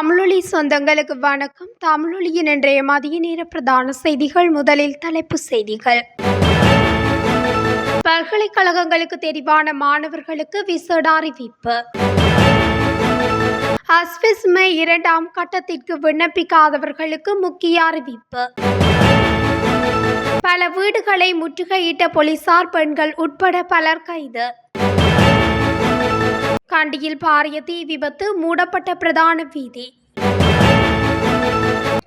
தமிழொலி சொந்தங்களுக்கு வணக்கம். தமிழொலியின் இன்றைய மதிய நேர பிரதான செய்திகள். முதலில் தலைப்புச் செய்திகள். பல்கலைக்கழகங்களுக்கு தெரிவான மாணவர்களுக்கு விசேட அறிவிப்பு. அஸ்விஸ்மை 2ஆம் கட்டத்திற்கு விண்ணப்பிக்காதவர்களுக்கு முக்கிய அறிவிப்பு. பல வீடுகளை முற்றுகையிட்ட போலீசார், பெண்கள் உட்பட பலர் கைது. கண்டியில் பாரிய தீ விபத்து, மூடப்பட்ட பிரதான வீதி.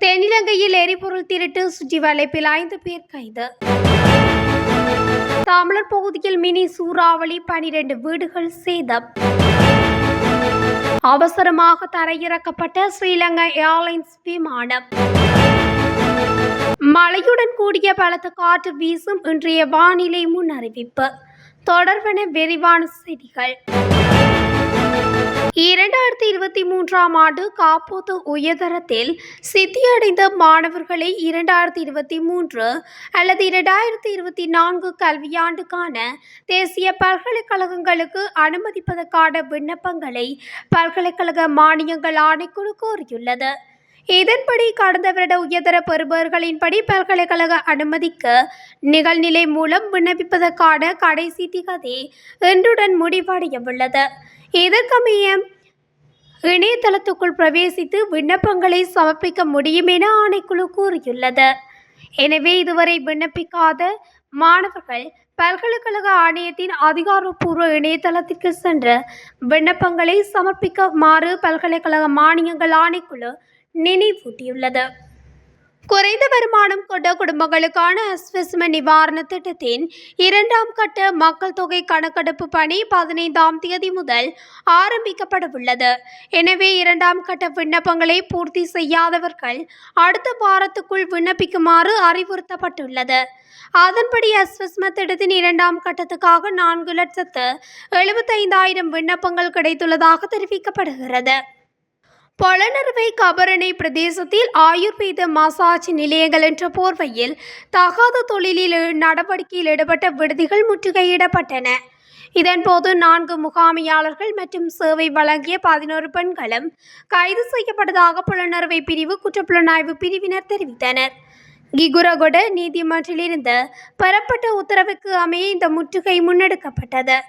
தென்னிலங்கையில் எரிபொருள் திருட்டு, சுற்றி வளைப்பில் 5 பேர் கைது. தமிழர் பகுதியில் மினி சூறாவளி, 12 வீடுகள் சேதம். அவசரமாக தரையிறக்கப்பட்ட ஸ்ரீலங்கா ஏர்லைன்ஸ் விமானம். மழையுடன் கூடிய பலத்த காற்று வீசும், இன்றைய வானிலை முன் அறிவிப்பு. தொடர்பான விரிவான செய்திகள். 2023ஆம் ஆண்டு காப்போது உயர்தரத்தில் சித்தியடைந்த மாணவர்களை 2023 அல்லது 2024 கல்வியாண்டுக்கான தேசிய பல்கலைக்கழகங்களுக்கு அனுமதிப்பதற்கான விண்ணப்பங்களை பல்கலைக்கழக மானியங்கள் ஆணைக்குழு கோரியுள்ளது. இதன்படி கடந்த வருட உயர்தர பெறுபவர்களின்படி பல்கலைக்கழக அனுமதிக்கு நிகழ்நிலை மூலம் விண்ணப்பிப்பதற்கான கடைசி திகதி இன்றுடன் முடிவடையவுள்ளது. இதற்கமைய இணையதளத்துக்குள் பிரவேசித்து விண்ணப்பங்களை சமர்ப்பிக்க முடியும் என ஆணைக்குழு கூறியுள்ளது. எனவே இதுவரை விண்ணப்பிக்காத மாணவர்கள் பல்கலைக்கழக ஆணையத்தின் அதிகாரப்பூர்வ இணையதளத்திற்கு சென்று விண்ணப்பங்களை சமர்ப்பிக்குமாறு பல்கலைக்கழக மானியங்கள் ஆணைக்குழு நினைவூட்டியுள்ளது. குறைந்த வருமானம் கொண்ட குடும்பங்களுக்கான அஸ்விஸ்ம நிவாரண திட்டத்தின் 2ஆம் கட்ட மக்கள் தொகை கணக்கெடுப்பு பணி 15ஆம் தேதி முதல் ஆரம்பிக்கப்படவுள்ளது. எனவே 2ஆம் கட்ட விண்ணப்பங்களை பூர்த்தி செய்யாதவர்கள் அடுத்த வாரத்துக்குள் விண்ணப்பிக்குமாறு அறிவுறுத்தப்பட்டுள்ளது. அதன்படி அஸ்விஸ்ம திட்டத்தின் 2ஆம் கட்டத்துக்காக 4,75,000 விண்ணப்பங்கள் கிடைத்துள்ளதாக தெரிவிக்கப்படுகிறது. பொலனறுவை கபரணை பிரதேசத்தில் ஆயுர்வேத மசாஜ் நிலையங்கள் என்ற போர்வையில் தகாத தொழிலில் நடவடிக்கையில் ஈடுபட்ட விடுதிகள் முற்றுகையிடப்பட்டன. இதன்போது 4 முகாமையாளர்கள் மற்றும் சேவை வழங்கிய 11 பெண்களும் கைது செய்யப்பட்டதாக புலனறுவை பிரிவு குற்றப்புலனாய்வு பிரிவினர் தெரிவித்தனர். கிகுரகொட நீதிமன்றிலிருந்து பெறப்பட்ட உத்தரவுக்கு அமைய இந்த முற்றுகை முன்னெடுக்கப்பட்டது.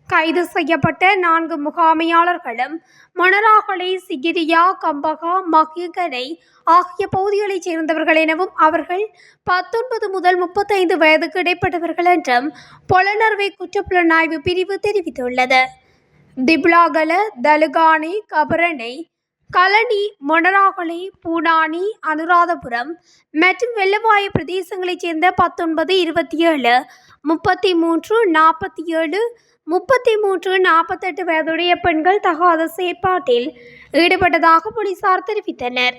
கைது செய்யப்பட்ட 4 முகாமையாளர்களும் மொனராகலை, சிகிரியா, கம்பகா, மகிகனை ஆகிய பகுதிகளைச் சேர்ந்தவர்கள் எனவும் அவர்கள் 19 முதல் 35 வயதுக்கு இடைப்பட்டவர்கள் என்றும் பொலனறுவை குற்றப்புலனாய்வு பிரிவு தெரிவித்துள்ளது. திப்லாகல, தலுகானை, கபரணை, கலனி, மொனராகலை, பூனானி, அனுராதபுரம் மற்றும் வெள்ளவாய பிரதேசங்களைச் சேர்ந்த 19, 27, 33, 47, 33, 48 வயதுடைய பெண்கள் தகாத செயற்பாட்டில் ஈடுபட்டதாக போலீசார் தெரிவித்தனர்.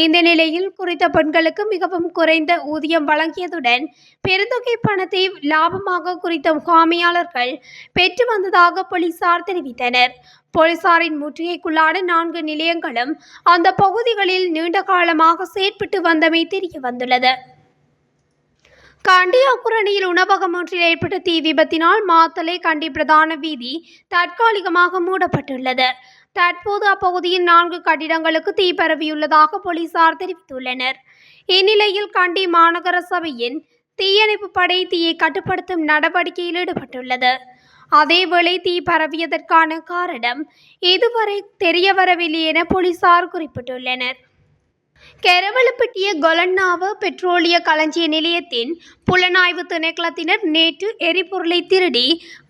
இந்த நிலையில் குறித்த பெண்களுக்கு மிகவும் குறைந்த ஊதியம் வழங்கியதுடன் பெருந்தொகை பணத்தை லாபமாக குறித்த முகாமையாளர்கள் பெற்று வந்ததாக போலீசார் தெரிவித்தனர். போலீசாரின் முற்றுகைக்குள்ளான 4 நிலையங்களும் அந்த பகுதிகளில் நீண்ட காலமாக செயற்பட்டு வந்தமை தெரிய வந்துள்ளது. கண்டி அக்குரணியில் உணவகம் ஒன்றில் ஏற்பட்ட தீ விபத்தினால் மாத்தளை கண்டி பிரதான வீதி தற்காலிகமாக மூடப்பட்டுள்ளது. தற்போது அப்பகுதியில் 4 கட்டிடங்களுக்கு தீ பரவியுள்ளதாக போலீசார் தெரிவித்துள்ளனர். இந்நிலையில் கண்டி மாநகர சபையின் தீயணைப்பு படை தீயை கட்டுப்படுத்தும் நடவடிக்கையில் ஈடுபட்டுள்ளது. அதேவேளை தீ பரவியதற்கான காரணம் இதுவரை தெரியவரவில்லை என போலீசார் குறிப்பிட்டுள்ளனர். கெரவலப்பட்டிய கொலன்னாவ பெட்ரோலிய களஞ்சிய நிலையத்தின் புலனாய்வு திணைக்களத்தினர் நேற்று எரிபொருளை திருடி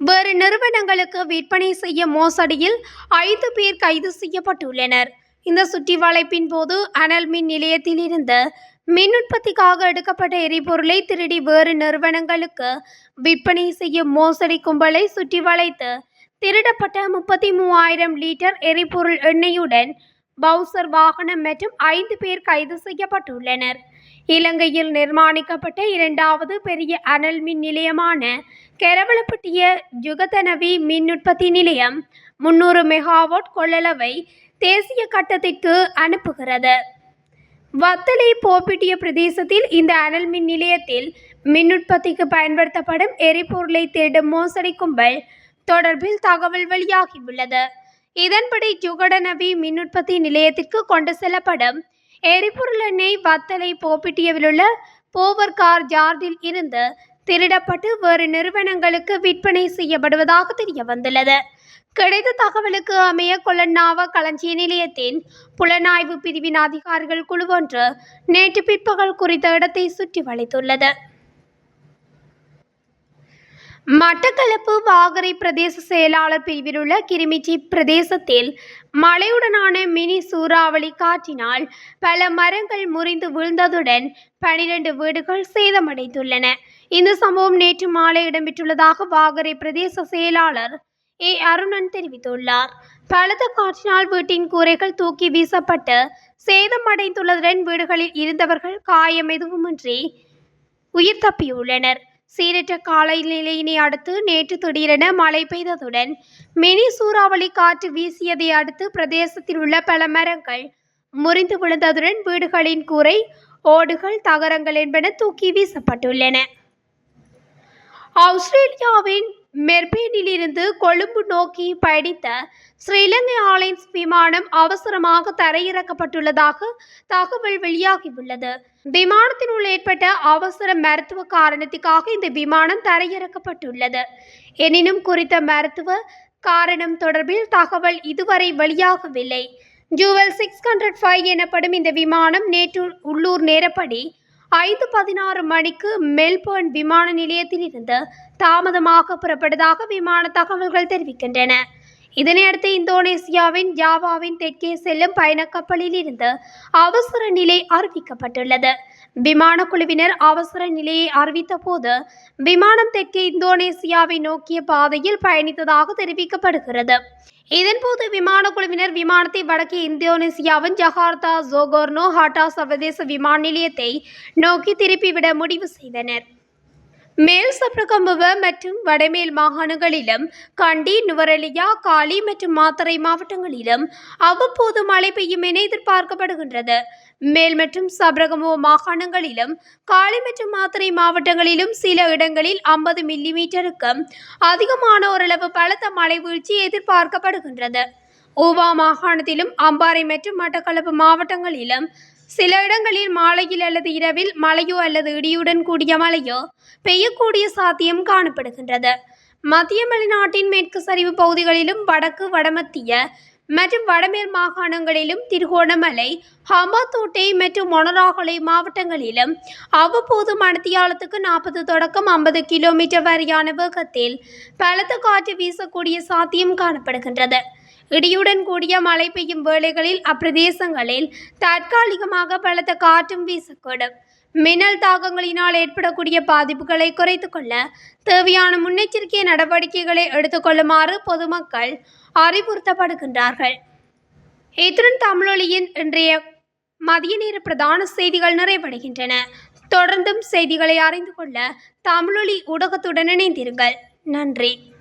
வேறு நிறுவனங்களுக்கு விற்பனை செய்ய மோசடியில் 5 பேர் கைது செய்யப்பட்டுள்ளனர். இந்த சுற்றி வளைப்பின் போது அனல் மின் நிலையத்தில் இருந்து மின் உற்பத்திக்காக எடுக்கப்பட்ட எரிபொருளை திருடி வேறு நிறுவனங்களுக்கு விற்பனை செய்யும் மோசடி கும்பலை சுற்றி வளைத்து திருடப்பட்ட 33,000 லிட்டர் எரிபொருள் எண்ணெயுடன் பவுசர் வாகனம் மற்றும் 5 பேர் கைது செய்யப்பட்டுள்ளனர். இலங்கையில் நிர்மாணிக்கப்பட்ட 2வது பெரிய அனல் மின் நிலையமான கெரவலப்பட்டிய யுகதனவி மின் உற்பத்தி நிலையம் 300 மெகாவாட் கொள்ளளவை தேசிய கட்டத்திற்கு அனுப்புகிறது. வத்தலை போப்பிட்டிய பிரதேசத்தில் இந்த அனல் மின் நிலையத்தில் மின் உற்பத்திக்கு பயன்படுத்தப்படும் எரிபொருளை திருடும் மோசடி கும்பல் தொடர்பில் தகவல் வெளியாகியுள்ளது. இதன்படி ஜுகடநவி மின் உற்பத்தி நிலையத்திற்கு கொண்டு செல்லப்படும் எரிபொருள் எண்ணெய் வத்தலை போப்பிட்டியவில் உள்ள போவர் கார் ஜார்டில் இருந்து திருடப்பட்டு வேறு நிறுவனங்களுக்கு விற்பனை செய்யப்படுவதாக தெரிய வந்துள்ளது. கிடைத்த தகவலுக்கு அமைய கொலன்னாவ களஞ்சிய நிலையத்தின் புலனாய்வு பிரிவின் அதிகாரிகள் குழு ஒன்று நேற்று பிற்பகல் குறித்த இடத்தை சுற்றி வளைத்துள்ளது. மட்டக்களப்பு வாகரை பிரதேச செயலாளர் பிரிவில் உள்ள கிரிமிச்சி பிரதேசத்தில் மழையுடனான மினி சூறாவளி காற்றினால் பல மரங்கள் முறிந்து வீழ்ந்ததுடன் 12 வீடுகள் சேதமடைந்துள்ளன. இந்த சம்பவம் நேற்று மாலை இடம்பெற்றுள்ளதாக வாகரை பிரதேச செயலாளர் அருணன் தெரிவித்துள்ளார். பலத்த காற்றினால் வீட்டின் கூரைகள் தூக்கி வீசப்பட்டு சேதமடைந்துள்ளதுடன் வீடுகளில் இருந்தவர்கள் காயம் எதுவுமின்றி உயிர் தப்பியுள்ளனர். சீரற்ற காலநிலையினை அடுத்து நேற்று திடீரென மழை பெய்ததுடன் மினி சூறாவளி காற்று வீசியதை அடுத்து பிரதேசத்தில் உள்ள பல மரங்கள் முறிந்து விழுந்ததுடன் வீடுகளின் கூரை, ஓடுகள், தகரங்கள் என்பன தூக்கி வீசப்பட்டுள்ளன. ஆஸ்திரேலியாவின் மெர்பேனிலிருந்து கொழும்பு நோக்கி பயணித்த ஸ்ரீலங்கா ஏர்லைன்ஸ் விமானம் அவசரமாக தரையிறக்கப்பட்டுள்ளதாக தகவல் வெளியாகியுள்ளது. விமானத்தினுள் ஏற்பட்ட அவசர மருத்துவ காரணத்துக்காக இந்த விமானம் தரையிறக்கப்பட்டுள்ளது. எனினும் குறித்த மருத்துவ காரணம் தொடர்பில் தகவல் இதுவரை வெளியாகவில்லை. ஜூவல் 605 எனப்படும் இந்த விமானம் நேற்று உள்ளூர் நேரப்படி 5:16 மணிக்கு மெல்பேர்ன் விமான நிலையத்திலிருந்து தாமதமாக புறப்பட்டதாக விமான தகவல்கள் தெரிவிக்கின்றன. இதனையடுத்து இந்தோனேசியாவின் ஜாவாவின் தெற்கே செல்லும் பயணக்கப்பலில் இருந்து அவசர நிலை அறிவிக்கப்பட்டுள்ளது. விமான குழுவினர் அவசர நிலையை அறிவித்த போது விமானம் தெற்கே இந்தோனேசியாவை நோக்கிய பாதையில் பயணித்ததாக தெரிவிக்கப்படுகிறது. இதன்போது விமான குழுவினர் விமானத்தை வடக்கே இந்தோனேசியாவின் ஜகார்த்தா ஜோகோர்னோ ஹாட்டா சர்வதேச விமான நிலையத்தை நோக்கி திருப்பிவிட முடிவு செய்தனர். மேல் சப்ரகமுவ மற்றும் வடமேல் மாகாணங்களிலும் கண்டி, நுவரெலியா, காலி மற்றும் மாத்தறை மாவட்டங்களிலும் அவ்வப்போது மழை பெய்யும் என எதிர்பார்க்கப்படுகின்றது. மேல் மற்றும் சப்ரகமுவ மாகாணங்களிலும் காலி மற்றும் மாத்தறை மாவட்டங்களிலும் சில இடங்களில் 50 மில்லிமீட்டருக்கும் அதிகமான ஓரளவு பலத்த மழை வீழ்ச்சி எதிர்பார்க்கப்படுகின்றது. ஊவா மாகாணத்திலும் அம்பாறை மற்றும் மட்டக்களப்பு மாவட்டங்களிலும் சில இடங்களில் மாலையில் அல்லது இரவில் மழையோ அல்லது இடியுடன் கூடிய மழையோ பெய்யக்கூடிய சாத்தியம் காணப்படுகின்றது. மத்திய மலைநாட்டின் மேற்கு சரிவு பகுதிகளிலும் வடக்கு, வடமத்திய மற்றும் வடமேல் மாகாணங்களிலும் திருகோணமலை, ஹம்பாந்தோட்டை மற்றும் மொனராகலை மாவட்டங்களிலும் அவ்வப்போது மணித்தியாலத்துக்கு 40 தொடக்கம் 50 கிலோமீட்டர் வரையான வேகத்தில் பலத்த காற்று வீசக்கூடிய சாத்தியம் காணப்படுகின்றது. இடியுடன் கூடிய மழை பெய்யும் வேளைகளில் அப்பிரதேசங்களில் தற்காலிகமாக பலத்த காற்றும் வீசக்கூடும். மின்னல் தாக்கங்களினால் ஏற்படக்கூடிய பாதிப்புகளை குறைத்துக் கொள்ள தேவையான முன்னெச்சரிக்கை நடவடிக்கைகளை எடுத்துக்கொள்ளுமாறு பொதுமக்கள் அறிவுறுத்தப்படுகின்றார்கள். இத்துடன் தமிழொலியின் இன்றைய மதிய நேர பிரதான செய்திகள் நிறைவடைகின்றன. தொடர்ந்தும் செய்திகளை அறிந்து கொள்ள தமிழொலி ஊடகத்துடன் இணைந்திருங்கள். நன்றி.